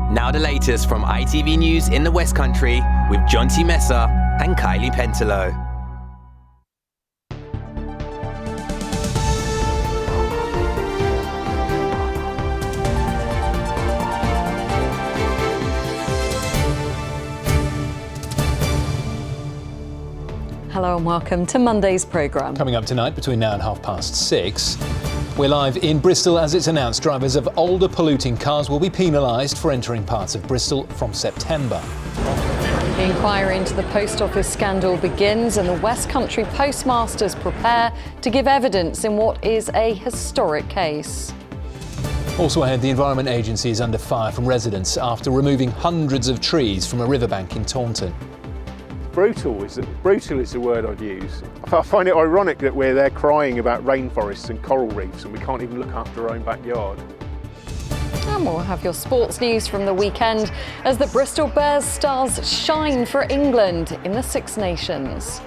Now the latest from ITV News in the West Country with Jonty and Kylie Pentelow. Hello and welcome to Monday's programme. Coming up tonight between now and 6:30, we're live in Bristol as it's announced drivers of older polluting cars will be penalised for entering parts of Bristol from September. The inquiry into the post office scandal begins and the West Country postmasters prepare to give evidence in what is a historic case. Also ahead, the Environment Agency is under fire from residents after removing hundreds of trees from a riverbank in Taunton. Brutal is the word I'd use. I find it ironic that we're there crying about rainforests and coral reefs and we can't even look after our own backyard. And we'll have your sports news from the weekend as the Bristol Bears stars shine for England in the Six Nations.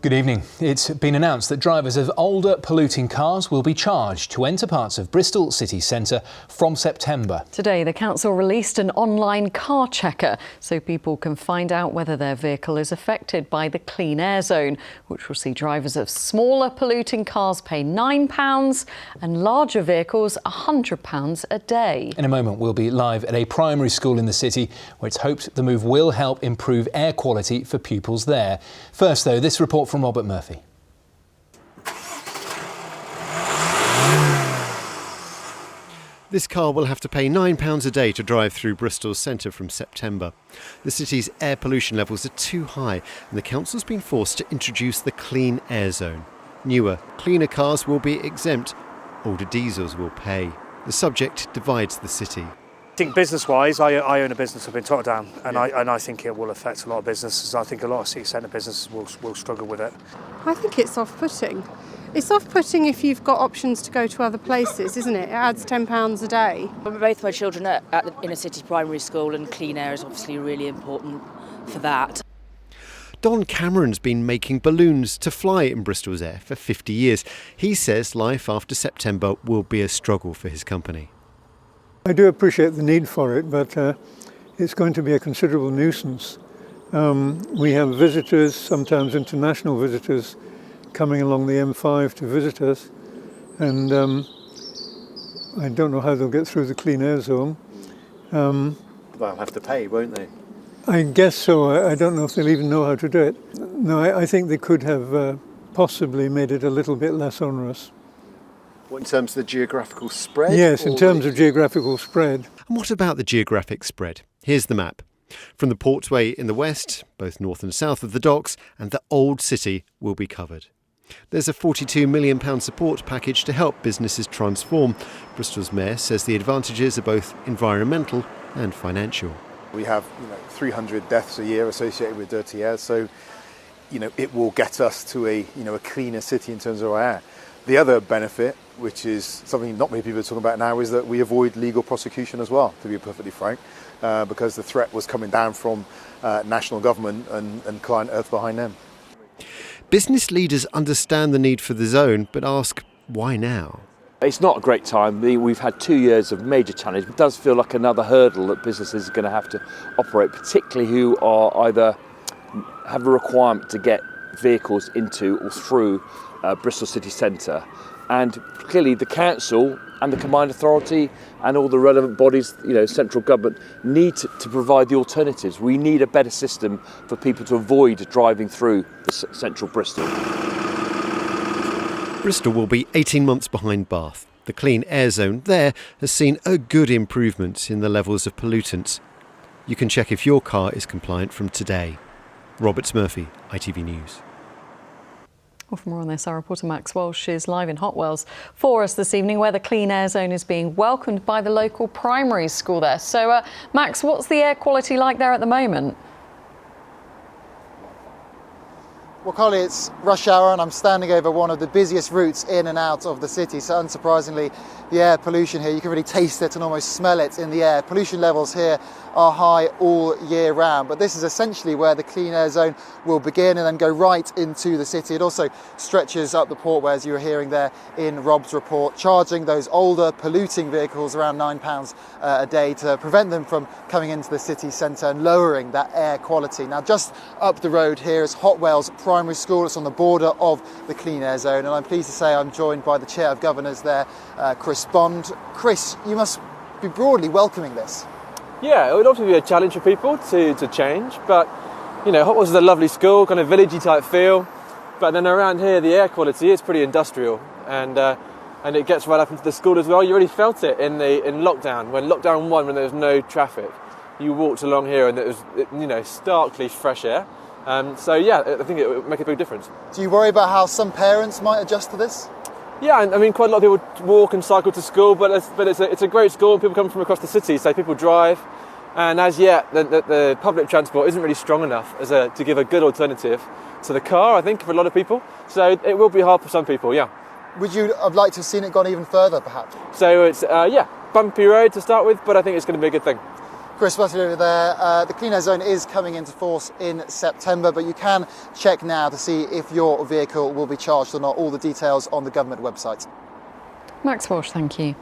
Good evening. It's been announced that drivers of older polluting cars will be charged to enter parts of Bristol city centre from September. Today, the council released an online car checker so people can find out whether their vehicle is affected by the clean air zone, which will see drivers of smaller polluting cars pay £9 and larger vehicles £100 a day. In a moment, we'll be live at a primary school in the city where it's hoped the move will help improve air quality for pupils there. First, though, this report from Robert Murphy. This car will have to pay £9 a day to drive through Bristol's centre from September. The city's air pollution levels are too high and the council's been forced to introduce the clean air zone. Newer, cleaner cars will be exempt, older diesels will pay. The subject divides the city. I think business-wise, I own a business up in Tottenham, and I think it will affect a lot of businesses. I think a lot of city centre businesses will struggle with it. I think it's off-putting. It's off-putting if you've got options to go to other places, isn't it? It adds £10 a day. Both my children are at the inner city primary school, and clean air is obviously really important for that. Don Cameron's been making balloons to fly in Bristol's air for 50 years. He says life after September will be a struggle for his company. I do appreciate the need for it, but it's going to be a considerable nuisance. We have visitors, sometimes international visitors, coming along the M5 to visit us, and I don't know how they'll get through the clean air zone. They'll have to pay, won't they? I guess so. I don't know if they'll even know how to do it. No, I think they could have possibly made it a little bit less onerous. What, in terms of the geographical spread? Yes, in terms of geographical spread. And what about the geographic spread? Here's the map. From the Portway in the west, both north and south of the docks, and the Old City will be covered. There's a £42 million support package to help businesses transform. Bristol's mayor says the advantages are both environmental and financial. We have 300 deaths a year associated with dirty air, so it will get us to a cleaner city in terms of our air. The other benefit, which is something not many people are talking about now, is that we avoid legal prosecution as well, to be perfectly frank, because the threat was coming down from national government and client earth behind them. Business leaders understand the need for the zone, but ask, why now? It's not a great time. We've had 2 years of major challenge. It does feel like another hurdle that businesses are going to have to operate, particularly who are either have a requirement to get vehicles into or through Bristol city centre, and clearly the council and the combined authority and all the relevant bodies, central government, need to provide the alternatives. We need a better system for people to avoid driving through the central Bristol. Bristol will be 18 months behind Bath. The clean air zone there has seen a good improvement in the levels of pollutants. You can check if your car is compliant from today. Robert Murphy, ITV News. Well, for more on this, our reporter Max Walsh is live in Hotwell for us this evening, where the clean air zone is being welcomed by the local primary school there. So, Max, what's the air quality like there at the moment? Well, Kylie, it's rush hour and I'm standing over one of the busiest routes in and out of the city. So unsurprisingly, the air pollution here, you can really taste it and almost smell it in the air. Pollution levels here are high all year round, but this is essentially where the clean air zone will begin and then go right into the city. It also stretches up the portway, as you were hearing there in Rob's report, charging those older polluting vehicles around £9 a day to prevent them from coming into the city centre and lowering that air quality. Now, just up the road here is Hotwell's primary school. It's on the border of the clean air zone, and I'm pleased to say I'm joined by the Chair of Governors there, Chris Bond. Chris, you must be broadly welcoming this. Yeah, it would obviously be a challenge for people to change, but you know, Hotwell's is a lovely school, kind of villagey type feel, but then around here the air quality is pretty industrial, and it gets right up into the school as well. You really felt it in lockdown, when lockdown 1, when there was no traffic. You walked along here and it was starkly fresh air. So yeah, I think it would make a big difference. Do you worry about how some parents might adjust to this? Yeah, I mean, quite a lot of people walk and cycle to school, but it's a great school. People come from across the city, so people drive. And as yet, the public transport isn't really strong enough to give a good alternative to the car, I think, for a lot of people. So it will be hard for some people, yeah. Would you have liked to have seen it gone even further, perhaps? So it's, bumpy road to start with, but I think it's going to be a good thing. Chris Butler over there. The clean air zone is coming into force in September, but you can check now to see if your vehicle will be charged or not. All the details on the government website. Max Walsh, thank you.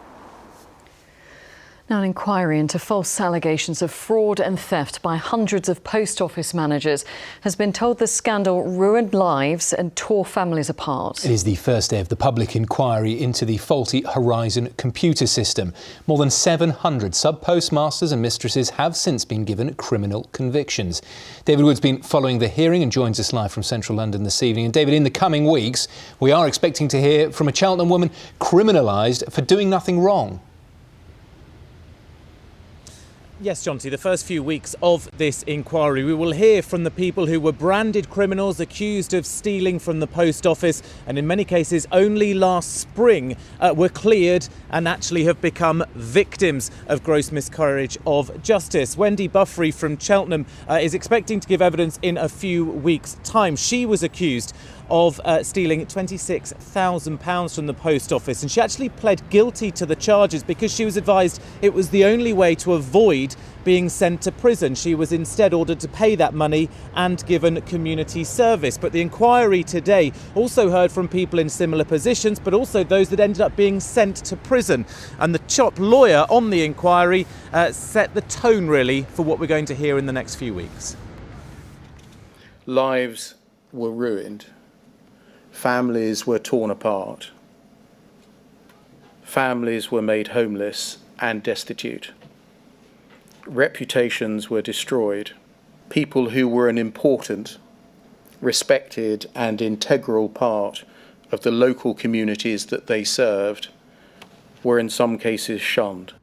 Now, an inquiry into false allegations of fraud and theft by hundreds of post office managers has been told the scandal ruined lives and tore families apart. It is the first day of the public inquiry into the faulty Horizon computer system. More than 700 sub-postmasters and mistresses have since been given criminal convictions. David Wood's been following the hearing and joins us live from central London this evening. And David, in the coming weeks, we are expecting to hear from a Cheltenham woman criminalised for doing nothing wrong. Yes, Jonty, the first few weeks of this inquiry, we will hear from the people who were branded criminals accused of stealing from the post office and in many cases only last spring were cleared and actually have become victims of gross miscarriage of justice. Wendy Buffrey from Cheltenham is expecting to give evidence in a few weeks' time. She was accused of stealing £26,000 from the post office, and she actually pled guilty to the charges because she was advised it was the only way to avoid being sent to prison. She was instead ordered to pay that money and given community service. But the inquiry today also heard from people in similar positions, but also those that ended up being sent to prison. And the top lawyer on the inquiry set the tone really for what we're going to hear in the next few weeks. Lives were ruined. Families were torn apart. Families were made homeless and destitute. Reputations were destroyed. People who were an important, respected and integral part of the local communities that they served were in some cases shunned.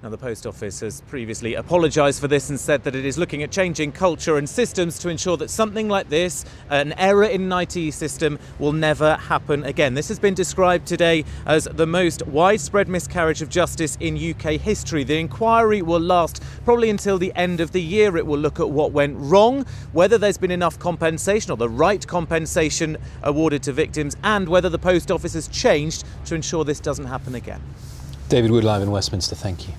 Now, the Post Office has previously apologised for this and said that it is looking at changing culture and systems to ensure that something like this, an error in an IT system, will never happen again. This has been described today as the most widespread miscarriage of justice in UK history. The inquiry will last probably until the end of the year. It will look at what went wrong, whether there's been enough compensation or the right compensation awarded to victims, and whether the Post Office has changed to ensure this doesn't happen again. David Wood live in Westminster, thank you.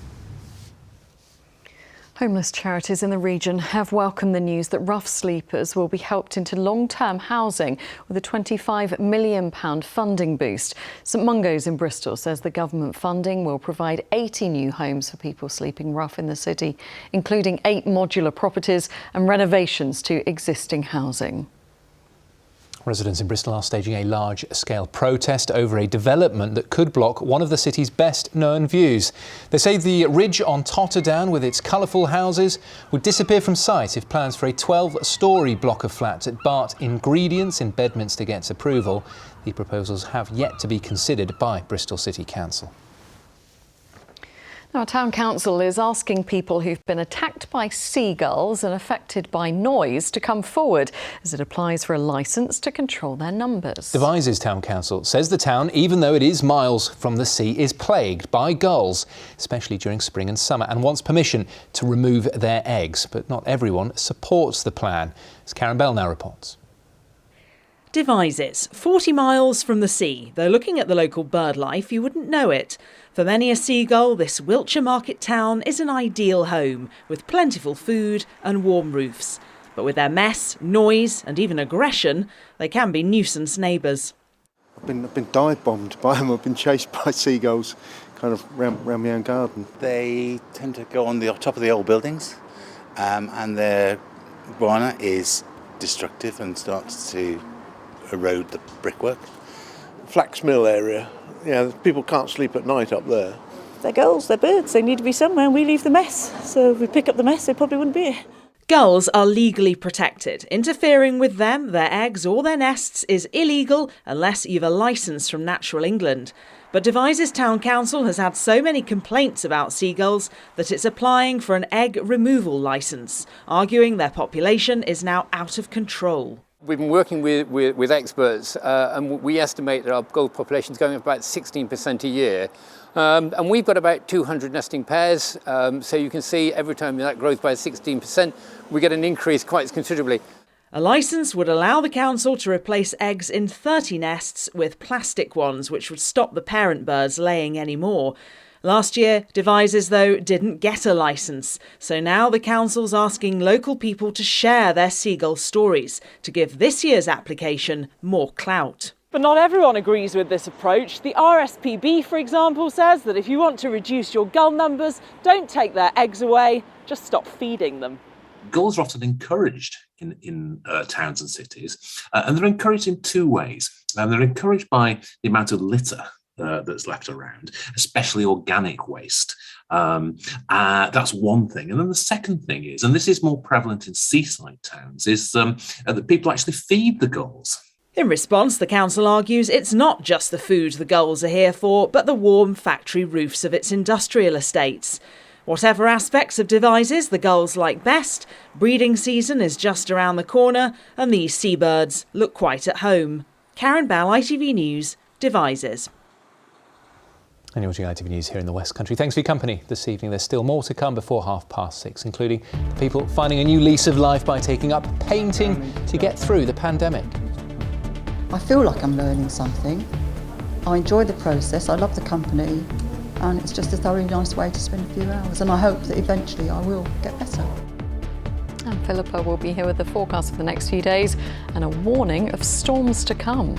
Homeless charities in the region have welcomed the news that rough sleepers will be helped into long-term housing with a £25 million funding boost. St Mungo's in Bristol says the government funding will provide 80 new homes for people sleeping rough in the city, including 8 modular properties and renovations to existing housing. Residents in Bristol are staging a large-scale protest over a development that could block one of the city's best-known views. They say the ridge on Totterdown with its colourful houses would disappear from sight if plans for a 12-storey block of flats at Bart Ingredients in Bedminster gets approval. The proposals have yet to be considered by Bristol City Council. Our town council is asking people who've been attacked by seagulls and affected by noise to come forward as it applies for a licence to control their numbers. Devizes Town Council says the town, even though it is miles from the sea, is plagued by gulls, especially during spring and summer, and wants permission to remove their eggs. But not everyone supports the plan, as Karen Bell now reports. Devizes, 40 miles from the sea. Though looking at the local bird life, you wouldn't know it. For many a seagull, this Wiltshire market town is an ideal home, with plentiful food and warm roofs. But with their mess, noise and even aggression, they can be nuisance neighbours. I've been dive bombed by them. I've been chased by seagulls kind of round my own garden. They tend to go on the top of the old buildings, and their guana is destructive and starts to erode the brickwork. Flax Mill area, yeah, people can't sleep at night up there. They're gulls, they're birds, they need to be somewhere and we leave the mess. So if we pick up the mess, they probably wouldn't be here. Gulls are legally protected. Interfering with them, their eggs or their nests is illegal unless you've a licence from Natural England. But Devizes Town Council has had so many complaints about seagulls that it's applying for an egg removal licence, arguing their population is now out of control. We've been working with experts and we estimate that our gull population is going up about 16% a year. And we've got about 200 nesting pairs, so you can see every time that grows by 16%, we get an increase quite considerably. A licence would allow the council to replace eggs in 30 nests with plastic ones, which would stop the parent birds laying any more. Last year, Devizes, though, didn't get a licence, so now the council's asking local people to share their seagull stories to give this year's application more clout. But not everyone agrees with this approach. The RSPB, for example, says that if you want to reduce your gull numbers, don't take their eggs away, just stop feeding them. Gulls are often encouraged in towns and cities, and they're encouraged in two ways. They're encouraged by the amount of litter that's left around, especially organic waste. That's one thing. And then the second thing is, and this is more prevalent in seaside towns, is that people actually feed the gulls. In response, the council argues it's not just the food the gulls are here for, but the warm factory roofs of its industrial estates. Whatever aspects of Devizes the gulls like best, breeding season is just around the corner and these seabirds look quite at home. Karen Bell, ITV News, Devizes. And you're watching ITV News here in the West Country. Thanks for your company this evening. There's still more to come before 6:30, including people finding a new lease of life by taking up painting to get through the pandemic. I feel like I'm learning something. I enjoy the process, I love the company, and it's just a thoroughly nice way to spend a few hours, and I hope that eventually I will get better. And Philippa will be here with the forecast for the next few days and a warning of storms to come.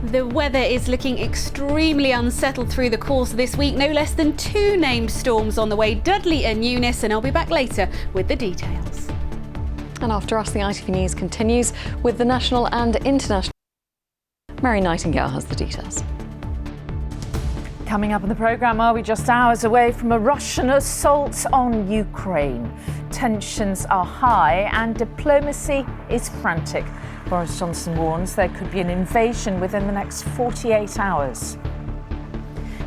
The weather is looking extremely unsettled through the course of this week. No less than 2 named storms on the way, Dudley and Eunice, and I'll be back later with the details. And after us, the ITV News continues with the national and international. Mary Nightingale has the details. Coming up in the programme, are we just hours away from a Russian assault on Ukraine? Tensions are high and diplomacy is frantic. Boris Johnson warns there could be an invasion within the next 48 hours.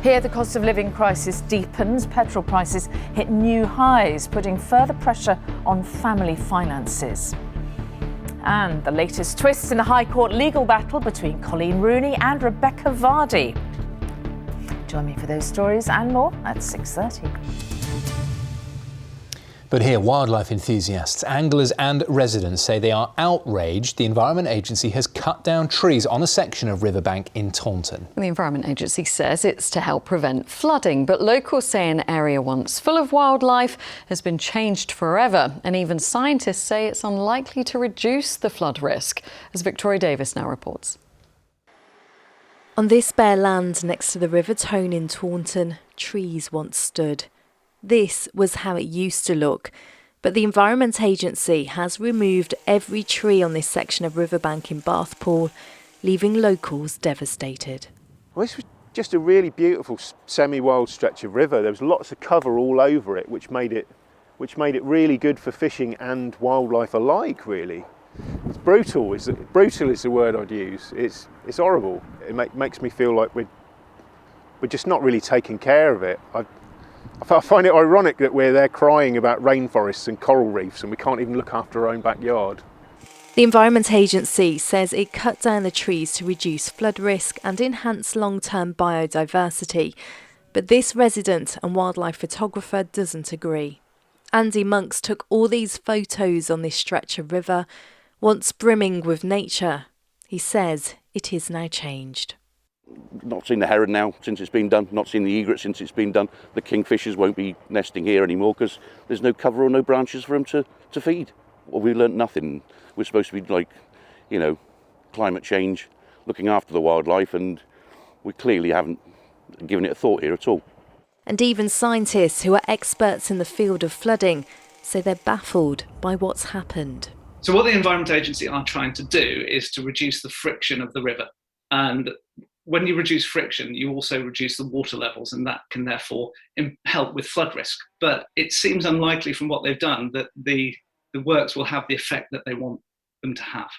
Here, the cost of living crisis deepens. Petrol prices hit new highs, putting further pressure on family finances. And the latest twist in the High Court legal battle between Colleen Rooney and Rebecca Vardy. Join me for those stories and more at 6:30. But here, wildlife enthusiasts, anglers and residents say they are outraged the Environment Agency has cut down trees on a section of riverbank in Taunton. The Environment Agency says it's to help prevent flooding, but locals say an area once full of wildlife has been changed forever, and even scientists say it's unlikely to reduce the flood risk, as Victoria Davis now reports. On this bare land next to the River Tone in Taunton, trees once stood. This was how it used to look, but the Environment Agency has removed every tree on this section of riverbank in Bathpool, leaving locals devastated. Well, this was just a really beautiful semi-wild stretch of river. There was lots of cover all over it, which made it really good for fishing and wildlife alike, really. It's brutal. Brutal is the word I'd use. It's horrible. It makes me feel like we're just not really taking care of it. I find it ironic that we're there crying about rainforests and coral reefs and we can't even look after our own backyard. The Environment Agency says it cut down the trees to reduce flood risk and enhance long-term biodiversity. But this resident and wildlife photographer doesn't agree. Andy Monks took all these photos on this stretch of river, once brimming with nature. He says it is now changed. Not seen the heron now since it's been done, not seen the egret since it's been done. The kingfishers won't be nesting here anymore because there's no cover or no branches for them to feed. Well, we learnt nothing. We're supposed to be climate change, looking after the wildlife, and we clearly haven't given it a thought here at all. And even scientists who are experts in the field of flooding say they're baffled by what's happened. So what the Environment Agency are trying to do is to reduce the friction of the river. And when you reduce friction, you also reduce the water levels, and that can therefore help with flood risk. But it seems unlikely from what they've done that the works will have the effect that they want them to have.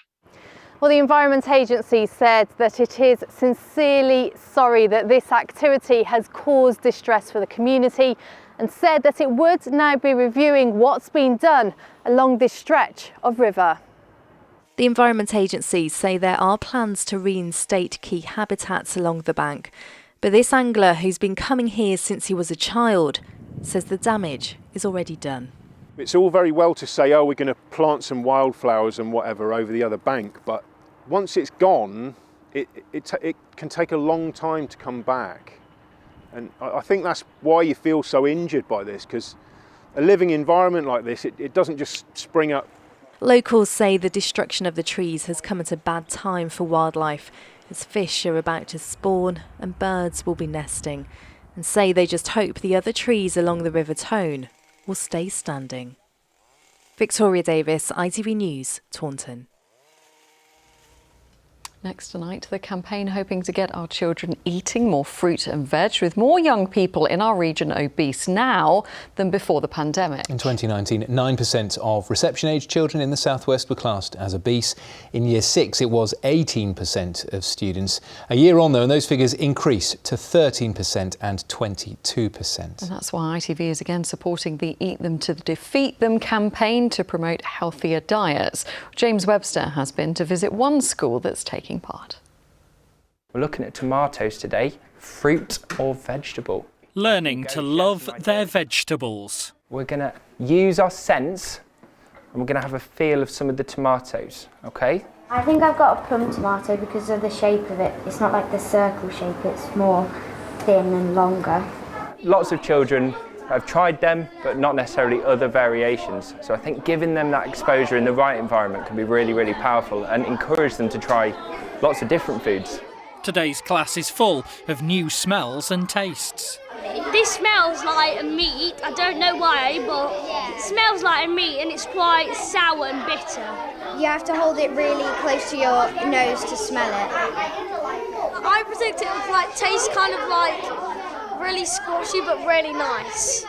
Well, the Environment Agency said that it is sincerely sorry that this activity has caused distress for the community, and said that it would now be reviewing what's been done along this stretch of river. The Environment Agencies say there are plans to reinstate key habitats along the bank, but this angler, who's been coming here since he was a child, says the damage is already done. It's all very well to say, oh, we're going to plant some wildflowers and whatever over the other bank, but once it's gone, it can take a long time to come back. And I think that's why you feel so injured by this, because a living environment like this, it doesn't just spring up. Locals say the destruction of the trees has come at a bad time for wildlife, as fish are about to spawn and birds will be nesting, and say they just hope the other trees along the River Tone will stay standing. Victoria Davis, ITV News, Taunton. Next tonight, the campaign hoping to get our children eating more fruit and veg, with more young people in our region obese now than before the pandemic. In 2019, 9% of reception-age children in the southwest were classed as obese. In Year 6, it was 18% of students. A year on, though, and those figures increased to 13% and 22%. And that's why ITV is again supporting the Eat Them to Defeat Them campaign to promote healthier diets. James Webster has been to visit one school that's taking part. We're looking at tomatoes today, fruit or vegetable. Learning to love their vegetables. We're going to use our sense and we're going to have a feel of some of the tomatoes, okay? I think I've got a plum tomato because of the shape of it. It's not like the circle shape, it's more thin and longer. Lots of children have tried them, but not necessarily other variations. So I think giving them that exposure in the right environment can be really, really powerful and encourage them to try lots of different foods. Today's class is full of new smells and tastes. This smells like a meat, I don't know why, but it smells like a meat and it's quite sour and bitter. You have to hold it really close to your nose to smell it. I predict it will taste kind of like really squashy but really nice.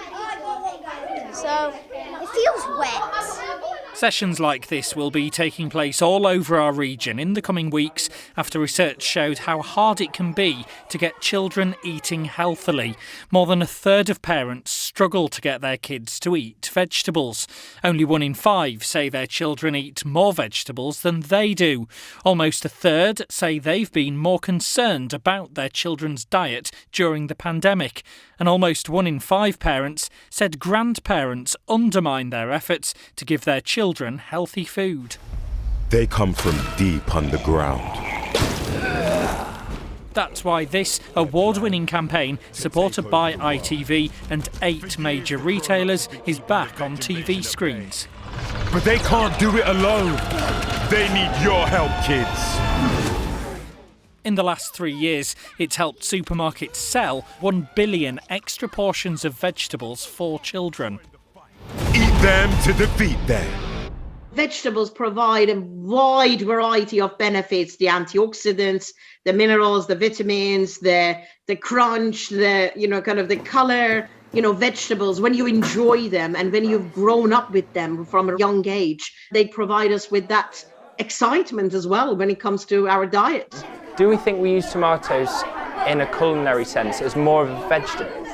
So it feels wet. Sessions like this will be taking place all over our region in the coming weeks after research showed how hard it can be to get children eating healthily. More than a third of parents struggle to get their kids to eat vegetables. Only 1 in 5 say their children eat more vegetables than they do. Almost a third say they've been more concerned about their children's diet during the pandemic. And almost 1 in 5 parents said grandparents undermine their efforts to give their children healthy food. They come from deep underground. That's why this award-winning campaign, supported by ITV and 8 major retailers, is back on TV screens. But they can't do it alone. They need your help, kids. In the last 3 years, it's helped supermarkets sell 1 billion extra portions of vegetables for children. Eat them to defeat them. Vegetables provide a wide variety of benefits: the antioxidants, the minerals, the vitamins, the crunch, the color. Vegetables, when you enjoy them and when you've grown up with them from a young age, they provide us with that excitement as well when it comes to our diet. Do we think we use tomatoes in a culinary sense as more of a vegetable?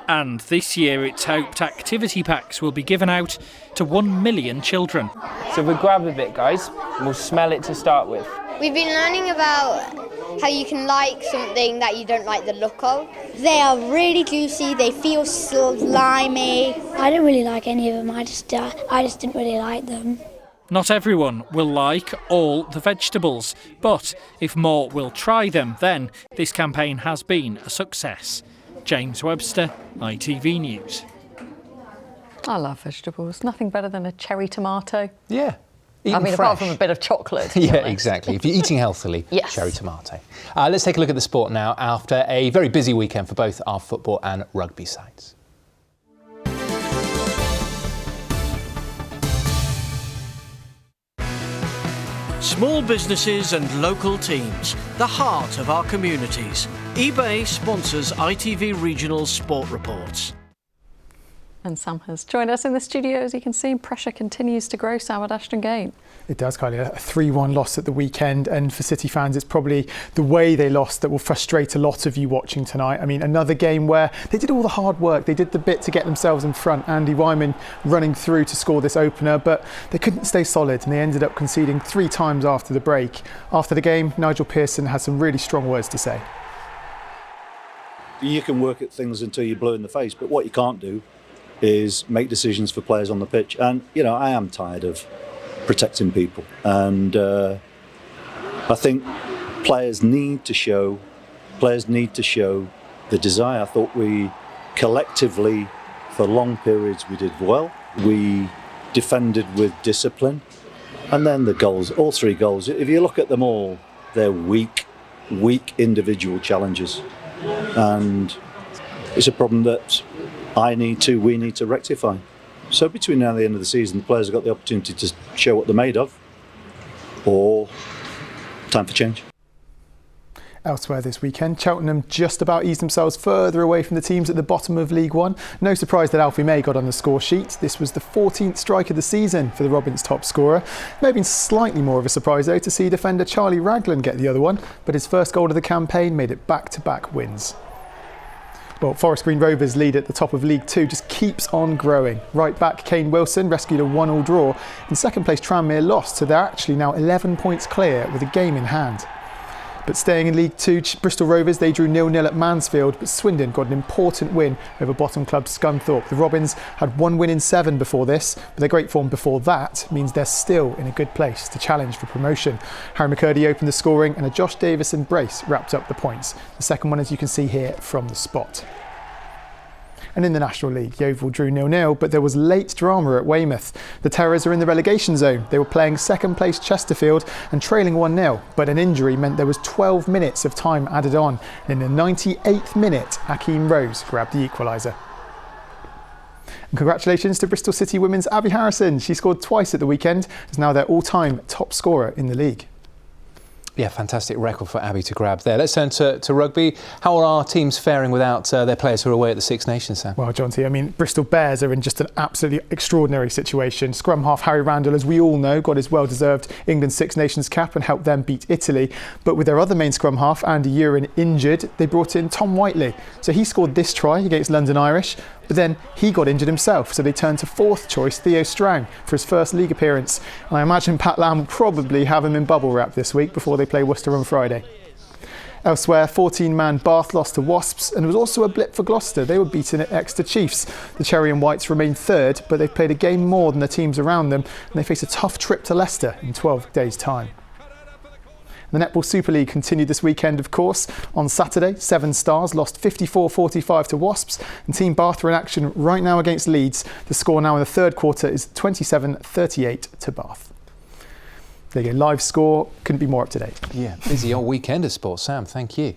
And this year it's hoped activity packs will be given out to 1 million children. So we'll grab a bit, guys, and we'll smell it to start with. We've been learning about how you can like something that you don't like the look of. They are really juicy, they feel slimy. I don't really like any of them, I just didn't really like them. Not everyone will like all the vegetables, but if more will try them, then this campaign has been a success. James Webster, ITV News. I love vegetables. Nothing better than a cherry tomato. Yeah. Apart from a bit of chocolate. Yeah, exactly. If you're eating healthily, yes. Cherry tomato. Let's take a look at the sport now after a very busy weekend for both our football and rugby sides. Small businesses and local teams, the heart of our communities. eBay sponsors ITV Regional Sport Reports. And Sam has joined us in the studio. As you can see, pressure continues to grow, Sam, at Ashton Gate. It does, Kylie. A 3-1 loss at the weekend, and for City fans, it's probably the way they lost that will frustrate a lot of you watching tonight. I mean, another game where they did all the hard work. They did the bit to get themselves in front. Andy Wyman running through to score this opener, but they couldn't stay solid, and they ended up conceding 3 times after the break. After the game, Nigel Pearson had some really strong words to say. You can work at things until you're blue in the face, but what you can't do is make decisions for players on the pitch. And, you know, I am tired of protecting people. And I think players need to show the desire. I thought we collectively, for long periods, we did well. We defended with discipline. And then the goals, all 3 goals, if you look at them all, they're weak individual challenges. And it's a problem that we need to rectify. So between now and the end of the season, the players have got the opportunity to show what they're made of, or time for change. Elsewhere this weekend, Cheltenham just about eased themselves further away from the teams at the bottom of League One. No surprise that Alfie May got on the score sheet. This was the 14th strike of the season for the Robins top scorer. It may have been slightly more of a surprise though to see defender Charlie Raglan get the other one, but his first goal of the campaign made it back-to-back wins. Well, Forest Green Rovers' lead at the top of League 2 just keeps on growing. Right back Kane Wilson rescued a 1-1 draw. In second place, Tranmere lost, so they're actually now 11 points clear with a game in hand. But staying in League 2, Bristol Rovers, they drew 0-0 at Mansfield, but Swindon got an important win over bottom club Scunthorpe. The Robins had 1 win in 7 before this, but their great form before that means they're still in a good place to challenge for promotion. Harry McCurdy opened the scoring and a Josh Davison brace wrapped up the points. The second one, as you can see here, from the spot. And in the National League, Yeovil drew 0-0, but there was late drama at Weymouth. The Terrors are in the relegation zone. They were playing second place Chesterfield and trailing 1-0, but an injury meant there was 12 minutes of time added on. And in the 98th minute, Hakeem Rose grabbed the equaliser. And congratulations to Bristol City women's Abby Harrison. She scored twice at the weekend, is now their all-time top scorer in the league. Yeah, fantastic record for Abby to grab there. Let's turn to rugby. How are our teams faring without their players who are away at the Six Nations, Sam? Well, Jonty, I mean, Bristol Bears are in just an absolutely extraordinary situation. Scrum half Harry Randall, as we all know, got his well-deserved England Six Nations cap and helped them beat Italy. But with their other main scrum half, Andy Urin, injured, they brought in Tom Whiteley. So he scored this try against London Irish, but then he got injured himself, so they turned to fourth choice Theo Strang for his first league appearance. And I imagine Pat Lam will probably have him in bubble wrap this week before they play Worcester on Friday. Elsewhere, 14-man Bath lost to Wasps, and it was also a blip for Gloucester. They were beaten at Exeter Chiefs. The Cherry and Whites remain third, but they've played a game more than the teams around them, and they face a tough trip to Leicester in 12 days' time. The Netball Super League continued this weekend, of course. On Saturday, Seven Stars lost 54-45 to Wasps, and Team Bath are in action right now against Leeds. The score now in the third quarter is 27-38 to Bath. There you go, live score, couldn't be more up to date. Yeah, busy old weekend of sport. Sam, thank you.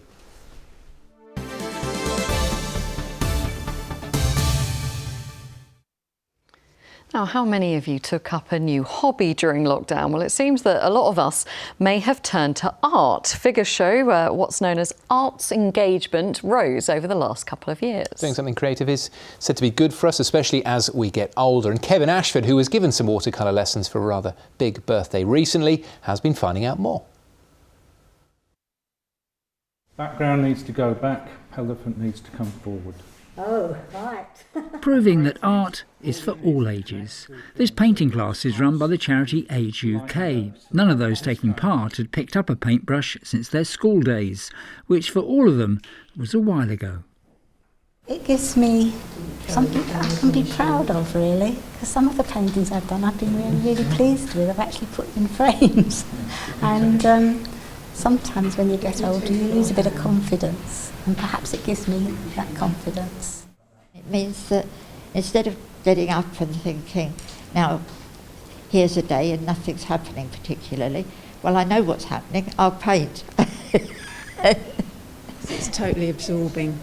Now, how many of you took up a new hobby during lockdown? Well, it seems that a lot of us may have turned to art. Figures show what's known as arts engagement rose over the last couple of years. Doing something creative is said to be good for us, especially as we get older. And Kevin Ashford, who was given some watercolour lessons for a rather big birthday recently, has been finding out more. Background needs to go back, elephant needs to come forward. Oh, right. Proving that art is for all ages. This painting class is run by the charity Age UK. None of those taking part had picked up a paintbrush since their school days, which for all of them was a while ago. It gives me something that I can be proud of, really, because some of the paintings I've done I've been really, really pleased with. I've actually put in frames. And sometimes when you get older you lose a bit of confidence, and perhaps it gives me that confidence. It means that instead of getting up and thinking, now here's a day and nothing's happening particularly, well, I know what's happening, I'll paint. It's totally absorbing.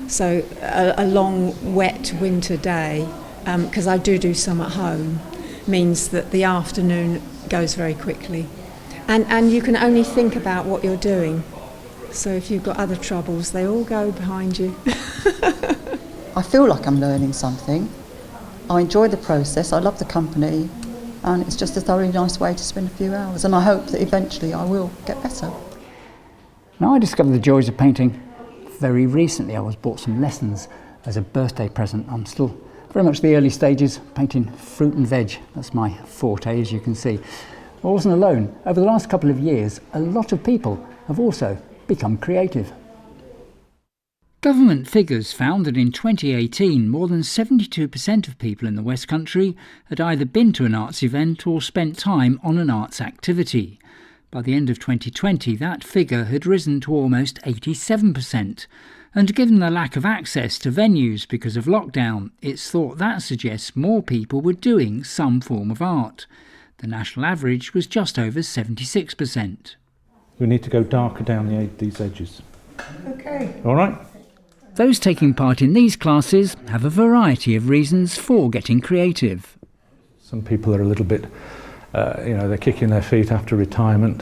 So a long, wet winter day, because I do some at home, means that the afternoon goes very quickly. And you can only think about what you're doing. So if you've got other troubles, they all go behind you. I feel like I'm learning something. I enjoy the process, I love the company, and it's just a thoroughly nice way to spend a few hours. And I hope that eventually I will get better. Now, I discovered the joys of painting very recently. I was bought some lessons as a birthday present. I'm still very much the early stages, painting fruit and veg. That's my forte, as you can see. I wasn't alone. Over the last couple of years, a lot of people have also become creative. Government figures found that in 2018, more than 72% of people in the West Country had either been to an arts event or spent time on an arts activity. By the end of 2020, that figure had risen to almost 87%. And given the lack of access to venues because of lockdown, it's thought that suggests more people were doing some form of art. The national average was just over 76%. We need to go darker down these edges. Okay. All right. Those taking part in these classes have a variety of reasons for getting creative. Some people are a little bit, they're kicking their feet after retirement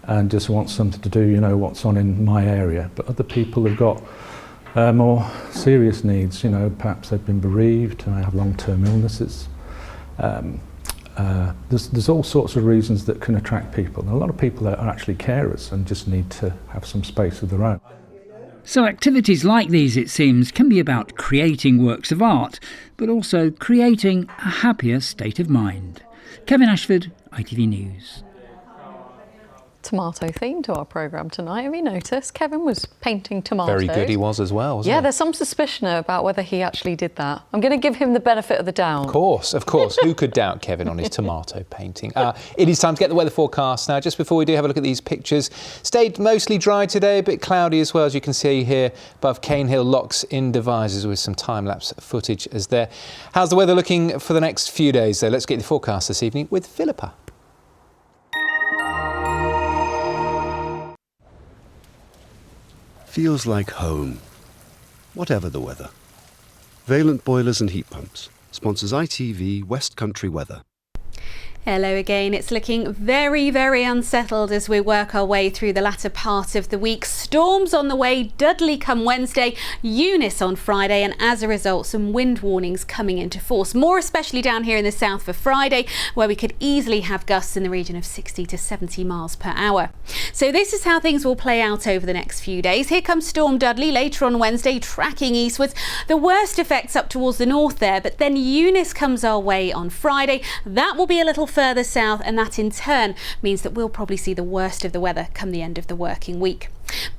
and just want something to do, what's on in my area. But other people have got more serious needs, perhaps they've been bereaved and they have long-term illnesses. There's all sorts of reasons that can attract people. And a lot of people are actually carers and just need to have some space of their own. So activities like these, it seems, can be about creating works of art, but also creating a happier state of mind. Kevin Ashford, ITV News. Tomato theme to our programme tonight. Have you noticed? Kevin was painting tomatoes. Very good he was as well, wasn't he? Yeah, there's some suspicion about whether he actually did that. I'm going to give him the benefit of the doubt. Of course. Who could doubt Kevin on his tomato painting? It is time to get the weather forecast now. Just before we do, have a look at these pictures. Stayed mostly dry today, a bit cloudy as well, as you can see here above Canehill Locks in Devizes, with some time-lapse footage as there. How's the weather looking for the next few days, though? Let's get the forecast this evening with Philippa. Feels like home, whatever the weather. Valent Boilers and Heat Pumps sponsors ITV West Country Weather. Hello again. It's looking very, very unsettled as we work our way through the latter part of the week. Storms on the way, Dudley come Wednesday, Eunice on Friday, and as a result, some wind warnings coming into force. More especially down here in the south for Friday, where we could easily have gusts in the region of 60 to 70 miles per hour. So this is how things will play out over the next few days. Here comes Storm Dudley later on Wednesday, tracking eastwards. The worst effects up towards the north there, but then Eunice comes our way on Friday. That will be a little further south, and that in turn means that we'll probably see the worst of the weather come the end of the working week.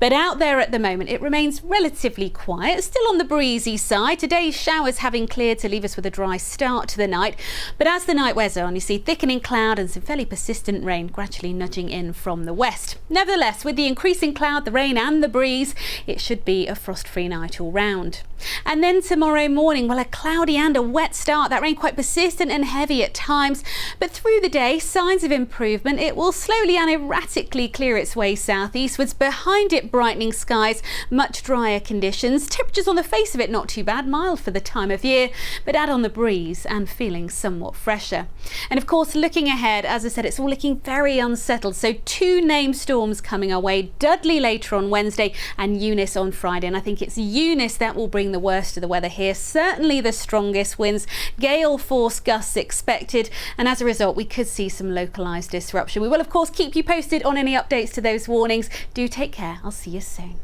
But out there at the moment, it remains relatively quiet, still on the breezy side. Today's showers having cleared to leave us with a dry start to the night. But as the night wears on, you see thickening cloud and some fairly persistent rain gradually nudging in from the west. Nevertheless, with the increasing cloud, the rain and the breeze, it should be a frost-free night all round. And then tomorrow morning, well, a cloudy and a wet start. That rain quite persistent and heavy at times. But through the day, signs of improvement. It will slowly and erratically clear its way southeastwards. Behind it, brightening skies, much drier conditions. Temperatures on the face of it not too bad, mild for the time of year, but add on the breeze and feeling somewhat fresher. And of course, looking ahead, as I said, it's all looking very unsettled. So 2 named storms coming our way, Dudley later on Wednesday and Eunice on Friday. And I think it's Eunice that will bring the worst of the weather here. Certainly the strongest winds, gale force gusts expected. And as a result, we could see some localised disruption. We will, of course, keep you posted on any updates to those warnings. Do take care. I'll see you soon.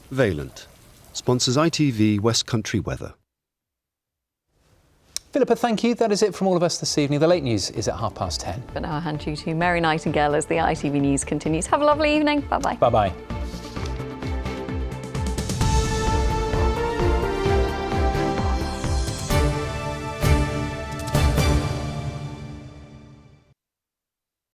Valent. sponsors ITV West Country Weather. Philippa, thank you. That is it from all of us this evening. The late news is at 10:30. But now I'll hand you to Mary Nightingale as the ITV News continues. Have a lovely evening. Bye-bye. Bye-bye.